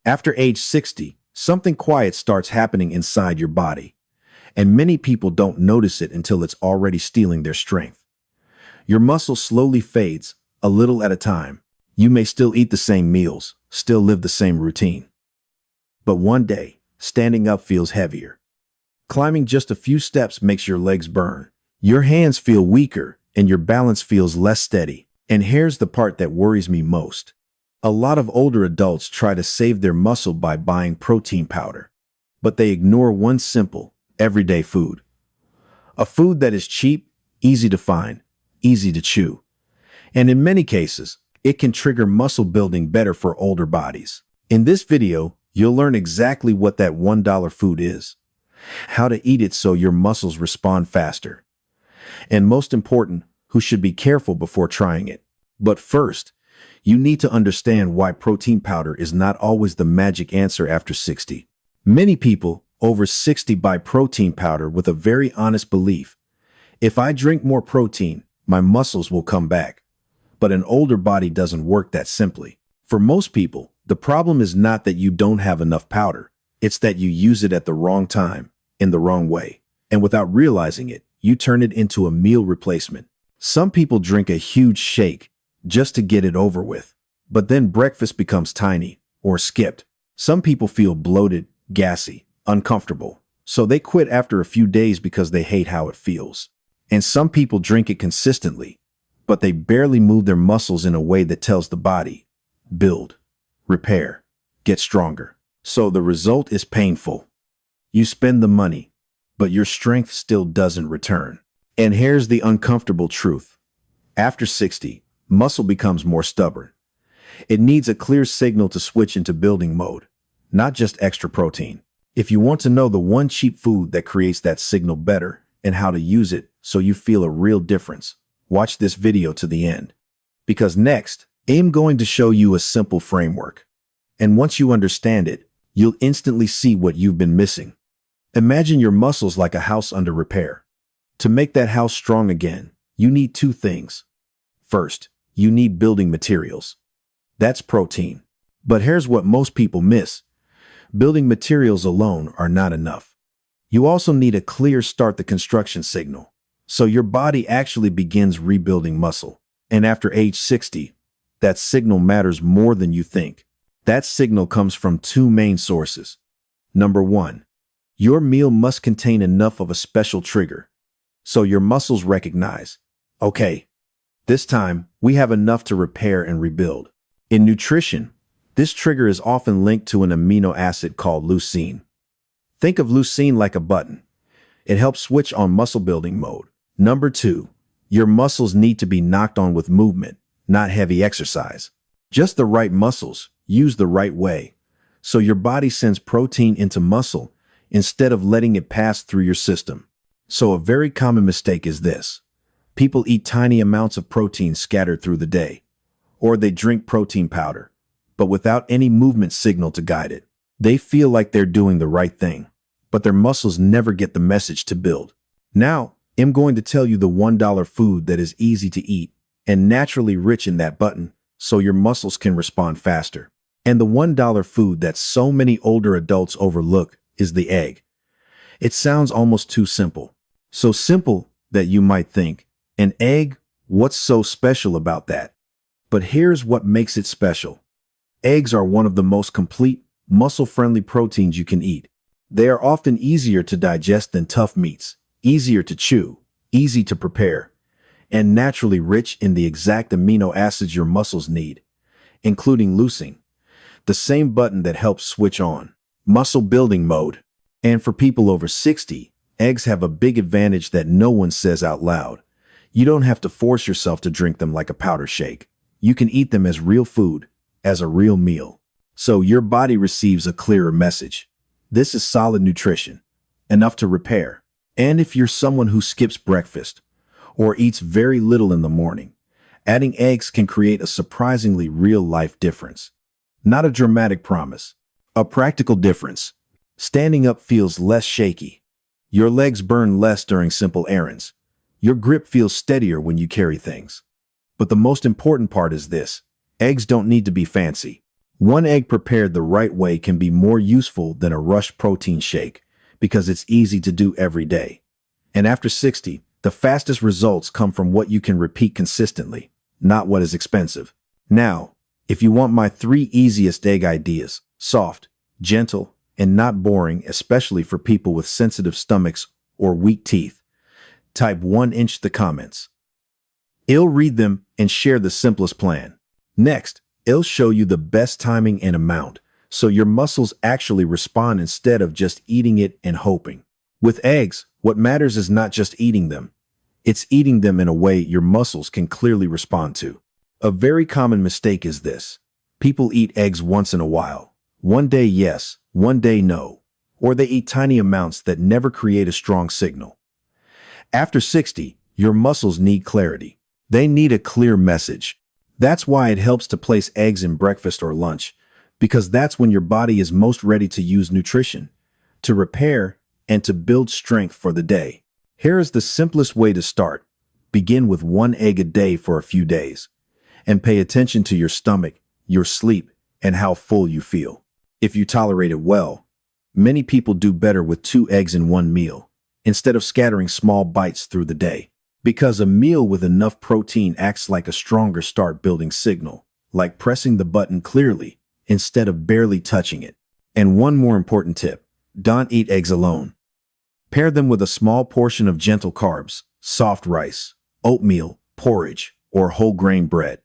After age 60, something quiet starts happening inside your body, and many people don't notice it until it's already stealing their strength. Your muscle slowly fades, a little at a time. You may still eat the same meals, still live the same routine. But one day, standing up feels heavier. Climbing just a few steps makes your legs burn. Your hands feel weaker, and your balance feels less steady. And here's the part that worries me most. A lot of older adults try to save their muscle by buying protein powder, but they ignore one simple, everyday food. A food that is cheap, easy to find, easy to chew. And in many cases, it can trigger muscle building better for older bodies. In this video, you'll learn exactly what that $1 food is, how to eat it so your muscles respond faster, and most important, who should be careful before trying it. But first, you need to understand why protein powder is not always the magic answer after 60. Many people over 60 buy protein powder with a very honest belief: if I drink more protein, my muscles will come back. But an older body doesn't work that simply. For most people, the problem is not that you don't have enough powder. It's that you use it at the wrong time, in the wrong way. And without realizing it, you turn it into a meal replacement. Some people drink a huge shake just to get it over with, but then breakfast becomes tiny or skipped. Some people feel bloated, gassy, uncomfortable, so they quit after a few days because they hate how it feels. And some people drink it consistently, but they barely move their muscles in a way that tells the body, build, repair, get stronger. So the result is painful. You spend the money, but your strength still doesn't return. And here's the uncomfortable truth. After 60, muscle becomes more stubborn. It needs a clear signal to switch into building mode, not just extra protein. If you want to know the one cheap food that creates that signal better and how to use it so you feel a real difference, watch this video to the end. Because next, I'm going to show you a simple framework. And once you understand it, you'll instantly see what you've been missing. Imagine your muscles like a house under repair. To make that house strong again, you need two things. First, you need building materials. That's protein. But here's what most people miss. Building materials alone are not enough. You also need a clear start the construction signal, so your body actually begins rebuilding muscle. And after age 60, that signal matters more than you think. That signal comes from two main sources. Number one, your meal must contain enough of a special trigger, so your muscles recognize, okay, this time we have enough to repair and rebuild. In nutrition, this trigger is often linked to an amino acid called leucine. Think of leucine like a button. It helps switch on muscle building mode. Number two, your muscles need to be knocked on with movement, not heavy exercise. Just the right muscles, used the right way, so your body sends protein into muscle instead of letting it pass through your system. So a very common mistake is this. People eat tiny amounts of protein scattered through the day, or they drink protein powder, but without any movement signal to guide it. They feel like they're doing the right thing, but their muscles never get the message to build. Now, I'm going to tell you the $1 food that is easy to eat and naturally rich in that button, so your muscles can respond faster. And the $1 food that so many older adults overlook is the egg. It sounds almost too simple. So simple that you might think, an egg? What's so special about that? But here's what makes it special. Eggs are one of the most complete, muscle-friendly proteins you can eat. They are often easier to digest than tough meats, easier to chew, easy to prepare, and naturally rich in the exact amino acids your muscles need, including leucine, the same button that helps switch on muscle building mode. And for people over 60, eggs have a big advantage that no one says out loud. You don't have to force yourself to drink them like a powder shake. You can eat them as real food, as a real meal. So your body receives a clearer message. This is solid nutrition, enough to repair. And if you're someone who skips breakfast or eats very little in the morning, adding eggs can create a surprisingly real-life difference. Not a dramatic promise, a practical difference. Standing up feels less shaky. Your legs burn less during simple errands. Your grip feels steadier when you carry things. But the most important part is this. Eggs don't need to be fancy. One egg prepared the right way can be more useful than a rushed protein shake because it's easy to do every day. And after 60, the fastest results come from what you can repeat consistently, not what is expensive. Now, if you want my 3 easiest egg ideas, soft, gentle, and not boring, especially for people with sensitive stomachs or weak teeth, type 1" the comments. I'll read them and share the simplest plan. Next, I'll show you the best timing and amount, so your muscles actually respond instead of just eating it and hoping. With eggs, what matters is not just eating them. It's eating them in a way your muscles can clearly respond to. A very common mistake is this. People eat eggs once in a while. One day yes, one day no. Or they eat tiny amounts that never create a strong signal. After 60, your muscles need clarity. They need a clear message. That's why it helps to place eggs in breakfast or lunch, because that's when your body is most ready to use nutrition, to repair, and to build strength for the day. Here is the simplest way to start. Begin with 1 egg a day for a few days, and pay attention to your stomach, your sleep, and how full you feel. If you tolerate it well, many people do better with 2 eggs in one meal, instead of scattering small bites through the day. Because a meal with enough protein acts like a stronger start building signal, like pressing the button clearly instead of barely touching it. And one more important tip, don't eat eggs alone. Pair them with a small portion of gentle carbs, soft rice, oatmeal, porridge, or whole grain bread.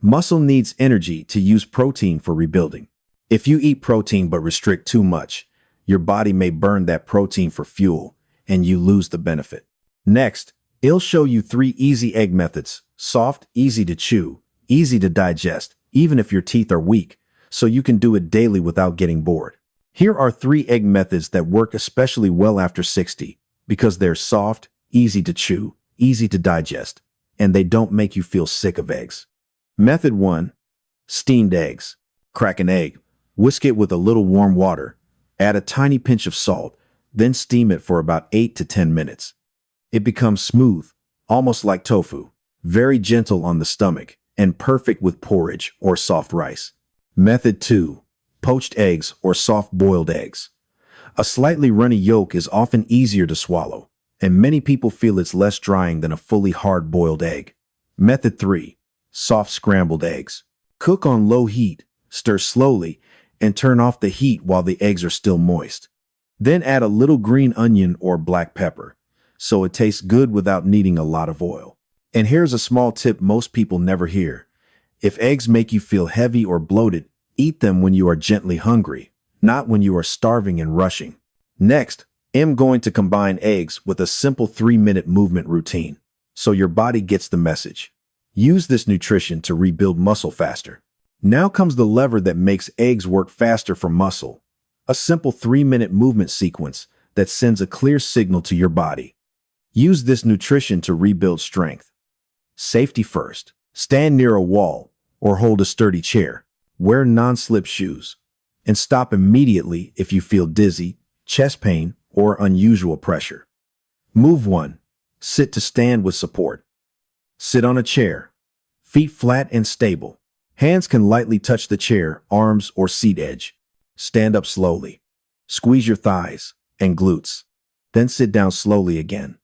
Muscle needs energy to use protein for rebuilding. If you eat protein but restrict too much, your body may burn that protein for fuel and you lose the benefit. Next, I'll show you 3 easy egg methods, soft, easy to chew, easy to digest, even if your teeth are weak, so you can do it daily without getting bored. Here are 3 egg methods that work especially well after 60, because they're soft, easy to chew, easy to digest, and they don't make you feel sick of eggs. Method 1. Steamed eggs. Crack an egg, whisk it with a little warm water, add a tiny pinch of salt, then steam it for about 8 to 10 minutes. It becomes smooth, almost like tofu, very gentle on the stomach, and perfect with porridge or soft rice. Method 2. Poached eggs or soft-boiled eggs. A slightly runny yolk is often easier to swallow, and many people feel it's less drying than a fully hard-boiled egg. Method 3. Soft scrambled eggs. Cook on low heat, stir slowly, and turn off the heat while the eggs are still moist. Then add a little green onion or black pepper, so it tastes good without needing a lot of oil. And here's a small tip most people never hear. If eggs make you feel heavy or bloated, eat them when you are gently hungry, not when you are starving and rushing. Next, I'm going to combine eggs with a simple 3-minute movement routine, so your body gets the message. Use this nutrition to rebuild muscle faster. Now comes the lever that makes eggs work faster for muscle. A simple 3-minute movement sequence that sends a clear signal to your body. Use this nutrition to rebuild strength. Safety first. Stand near a wall or hold a sturdy chair. Wear non-slip shoes. And stop immediately if you feel dizzy, chest pain, or unusual pressure. Move 1. Sit to stand with support. Sit on a chair. Feet flat and stable. Hands can lightly touch the chair, arms, or seat edge. Stand up slowly. Squeeze your thighs and glutes. Then sit down slowly again.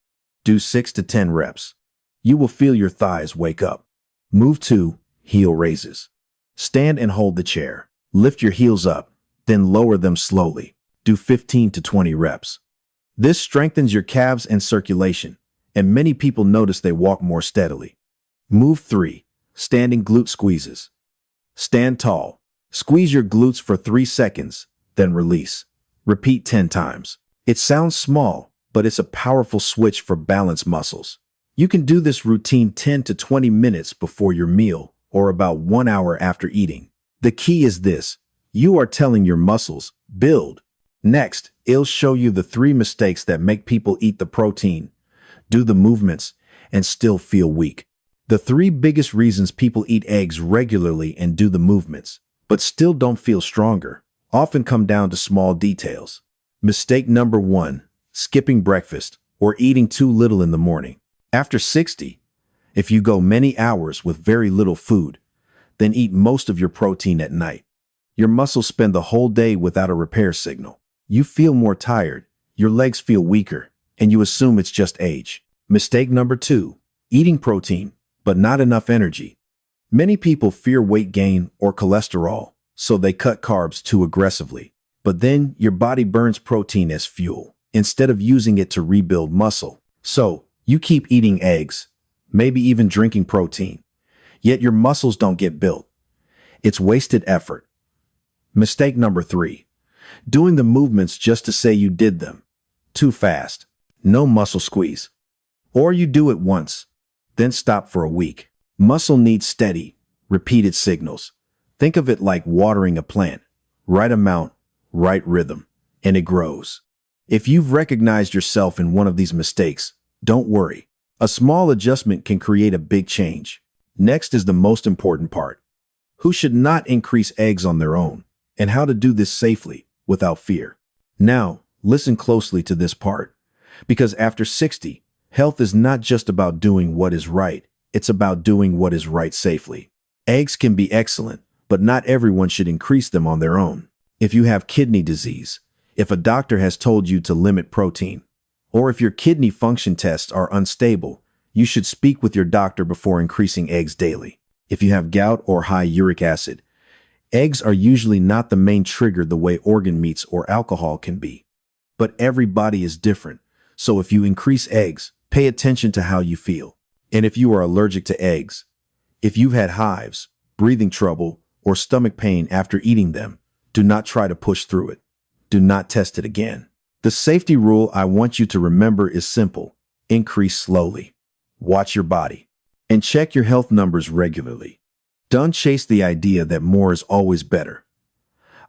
Do 6 to 10 reps. You will feel your thighs wake up. Move 2. Heel raises. Stand and hold the chair. Lift your heels up, then lower them slowly. Do 15 to 20 reps. This strengthens your calves and circulation, and many people notice they walk more steadily. Move 3. Standing glute squeezes. Stand tall. Squeeze your glutes for 3 seconds, then release. Repeat 10 times. It sounds small, but it's a powerful switch for balance muscles. You can do this routine 10 to 20 minutes before your meal or about 1 hour after eating. The key is this. You are telling your muscles, build. Next, I'll show you the 3 mistakes that make people eat the protein, do the movements, and still feel weak. The 3 biggest reasons people eat eggs regularly and do the movements, but still don't feel stronger, often come down to small details. Mistake number 1. Skipping breakfast or eating too little in the morning. After 60, if you go many hours with very little food, then eat most of your protein at night. Your muscles spend the whole day without a repair signal. You feel more tired, your legs feel weaker, and you assume it's just age. Mistake number 2, eating protein, but not enough energy. Many people fear weight gain or cholesterol, so they cut carbs too aggressively. But then your body burns protein as fuel, instead of using it to rebuild muscle. So you keep eating eggs, maybe even drinking protein, yet your muscles don't get built. It's wasted effort. Mistake number 3, doing the movements just to say you did them. Too fast. No muscle squeeze. Or you do it once, then stop for a week. Muscle needs steady, repeated signals. Think of it like watering a plant. Right amount, right rhythm, and it grows. If you've recognized yourself in one of these mistakes, don't worry. A small adjustment can create a big change. Next is the most important part. Who should not increase eggs on their own, and how to do this safely, without fear. Now, listen closely to this part, because after 60, health is not just about doing what is right, it's about doing what is right safely. Eggs can be excellent, but not everyone should increase them on their own. If you have kidney disease, if a doctor has told you to limit protein, or if your kidney function tests are unstable, you should speak with your doctor before increasing eggs daily. If you have gout or high uric acid, eggs are usually not the main trigger the way organ meats or alcohol can be. But every body is different, so if you increase eggs, pay attention to how you feel. And if you are allergic to eggs, if you've had hives, breathing trouble, or stomach pain after eating them, do not try to push through it. Do not test it again. The safety rule I want you to remember is simple. Increase slowly. Watch your body. And check your health numbers regularly. Don't chase the idea that more is always better.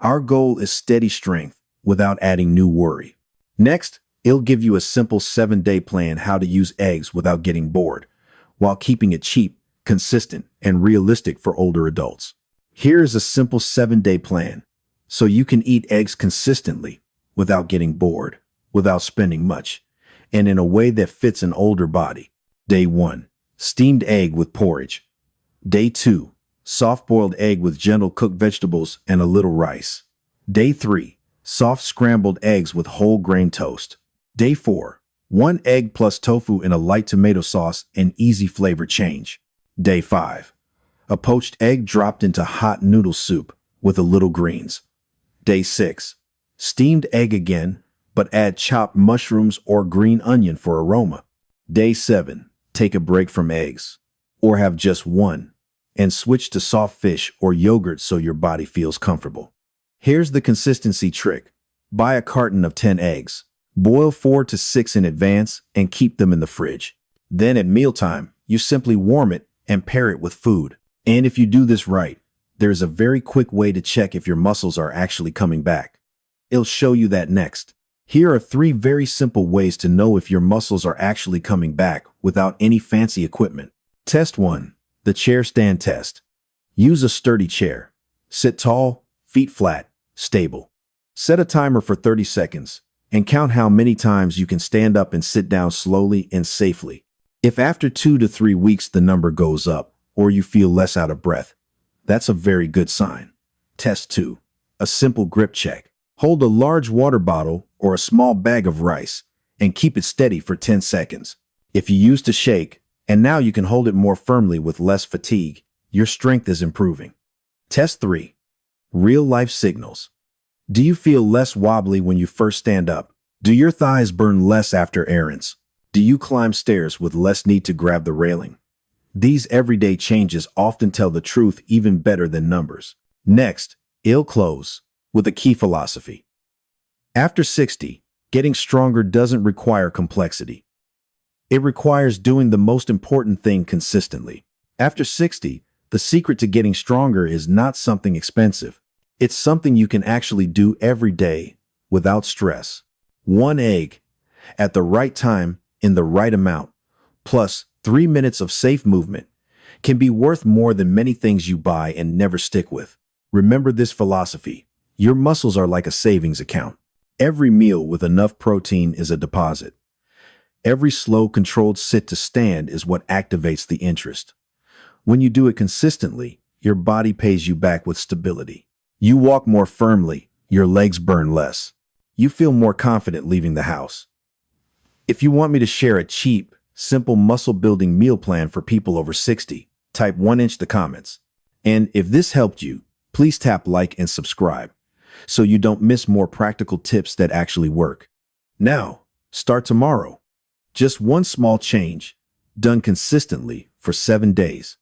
Our goal is steady strength without adding new worry. Next, it'll give you a simple 7-day plan how to use eggs without getting bored, while keeping it cheap, consistent, and realistic for older adults. Here is a simple 7-day plan, so you can eat eggs consistently without getting bored, without spending much, and in a way that fits an older body. Day 1, steamed egg with porridge. Day 2, soft-boiled egg with gentle cooked vegetables and a little rice. Day 3, soft scrambled eggs with whole grain toast. Day 4, 1 egg plus tofu in a light tomato sauce and easy flavor change. Day 5, a poached egg dropped into hot noodle soup with a little greens. Day 6, steamed egg again, but add chopped mushrooms or green onion for aroma. Day 7, take a break from eggs, or have just one, and switch to soft fish or yogurt so your body feels comfortable. Here's the consistency trick. Buy a carton of 10 eggs. Boil 4 to 6 in advance and keep them in the fridge. Then at mealtime, you simply warm it and pair it with food. And if you do this right, there's a very quick way to check if your muscles are actually coming back. It'll show you that next. Here are 3 very simple ways to know if your muscles are actually coming back without any fancy equipment. Test 1. The chair stand test. Use a sturdy chair. Sit tall, feet flat, stable. Set a timer for 30 seconds and count how many times you can stand up and sit down slowly and safely. If after 2 to 3 weeks the number goes up or you feel less out of breath, that's a very good sign. Test 2. A simple grip check. Hold a large water bottle or a small bag of rice and keep it steady for 10 seconds. If you used to shake, and now you can hold it more firmly with less fatigue, your strength is improving. Test 3. Real-life signals. Do you feel less wobbly when you first stand up? Do your thighs burn less after errands? Do you climb stairs with less need to grab the railing? These everyday changes often tell the truth even better than numbers. Next, I'll close with a key philosophy. After 60, getting stronger doesn't require complexity. It requires doing the most important thing consistently. After 60, the secret to getting stronger is not something expensive. It's something you can actually do every day without stress. 1 egg at the right time in the right amount, plus 3 minutes of safe movement, can be worth more than many things you buy and never stick with. Remember this philosophy. Your muscles are like a savings account. Every meal with enough protein is a deposit. Every slow, controlled sit to stand is what activates the interest. When you do it consistently, your body pays you back with stability. You walk more firmly, your legs burn less. You feel more confident leaving the house. If you want me to share a cheap, simple muscle building meal plan for people over 60, type 1 inch the comments. And if this helped you, please tap like and subscribe so you don't miss more practical tips that actually work. Now, start tomorrow. Just one small change, done consistently for 7 days.